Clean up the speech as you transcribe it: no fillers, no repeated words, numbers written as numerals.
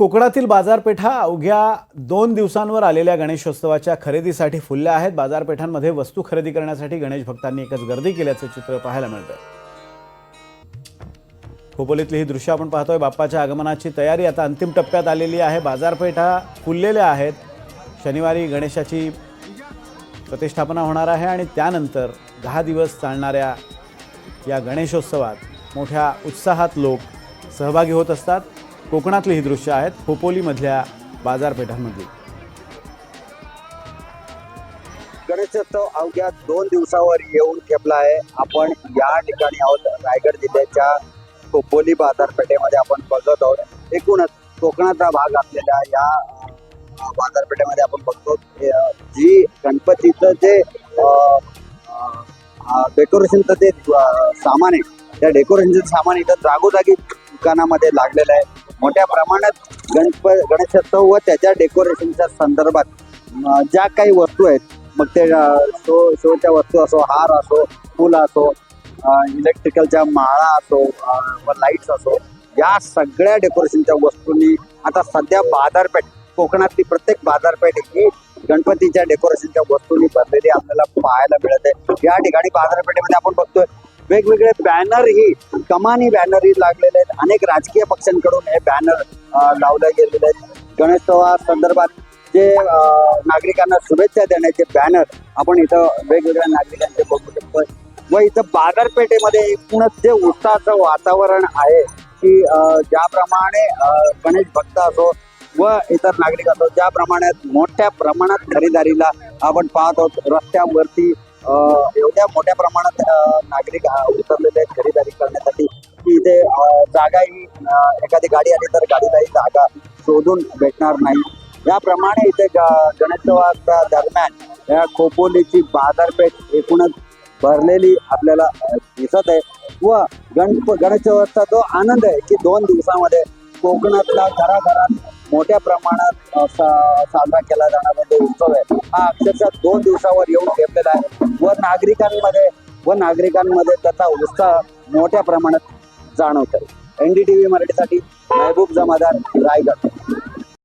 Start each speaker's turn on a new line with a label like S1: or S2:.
S1: कोकणातील बाजारपेठा अवघ्या 2 दिवसांवर आलेल्या गणेशोत्सवाच्या खरेदीसाठी फुलल्या आहेत। बाजारपेठांमध्ये वस्तू खरेदी करण्यासाठी गणेश भक्तांनी एकच गर्दी केल्याचं चित्र पाहायला मिळतंय। खोपोलीतली ही दृश्य आपण पाहतोय। बाप्पाच्या आगमनाची तयारी आता अंतिम टप्प्यात आलेली आहे। बाजारपेठा फुललेल्या आहेत। शनिवारी गणेशाची प्रतिष्ठापना होणार आहे आणि त्यानंतर 10 दिवस चालणाऱ्या या गणेशोत्सवात मोठ्या उत्साहात लोक सहभागी होत असतात। कोकणातली ही दृश्य आहेत खोपोलीमधल्या बाजारपेठांमधली।
S2: गणेशोत्सव अवघ्या 2 दिवसावर येऊन ठेपला आहे। आपण या ठिकाणी आहोत रायगड जिल्ह्याच्या खोपोली बाजारपेठेमध्ये आपण बघत आहोत। एकूणच कोकणाचा भाग असलेल्या या बाजारपेठेमध्ये आपण बघतो जी गणपतीचं जे डेकोरेशनचं जे सामान आहे त्या डेकोरेशनचं सामान इथं जागोजागी दुकानामध्ये लागलेलं आहे। मोठ्या प्रमाणात गणेशोत्सव व त्याच्या डेकोरेशनच्या संदर्भात ज्या काही वस्तू आहेत, मग ते शोच्या वस्तू असो, हार असो, फुल असो, इलेक्ट्रिकलच्या माळा असो व लाईट्स असो, या सगळ्या डेकोरेशनच्या वस्तूंनी आता सध्या बाजारपेठ कोकणातली प्रत्येक बाजारपेठ ही गणपतीच्या डेकोरेशनच्या वस्तूंनी भरलेली आपल्याला पाहायला मिळत आहे। या ठिकाणी बाजारपेठेमध्ये आपण बघतोय वेगवेगळे बॅनर ही कमानी बॅनर ही लागलेले आहेत। अनेक राजकीय पक्षांकडून हे बॅनर लावले गेलेले आहेत। गणेशोत्सवा संदर्भात जे नागरिकांना शुभेच्छा देण्याचे बॅनर आपण इथं वेगवेगळ्या नागरिकांचे बघू शकतो व इथं बाजारपेठेमध्ये एकूणच जे उत्साहाचं वातावरण आहे की ज्याप्रमाणे गणेश भक्त असो व इतर नागरिक असो, ज्या प्रमाणात मोठ्या प्रमाणात खरेदीला आपण पाहत आहोत। रस्त्यावरती एवढ्या मोठ्या प्रमाणात नागरिक उतरलेले आहेत खरेदी करण्यासाठी की इथे जागाही एखादी गाडी आली तर गाडीलाही जागा शोधून भेटणार नाही। याप्रमाणे इथे गणेशोत्सवाच्या दरम्यान या खोपोलीची बाजारपेठ एकूणच भरलेली आपल्याला दिसत आहे व गणेशोत्सवाचा जो आनंद आहे की 2 दिवसामध्ये कोकणातल्या घराघरात मोठ्या प्रमाणात साजरा केला जाणारा जो उत्सव आहे हा अक्षरशः 2 दिवसावर येऊन ठेपलेला आहे व नागरिकांमध्ये त्याचा उत्साह मोठ्या प्रमाणात जाणवत आहे। NDTV मराठीसाठी महबूब जमादार, रायगड।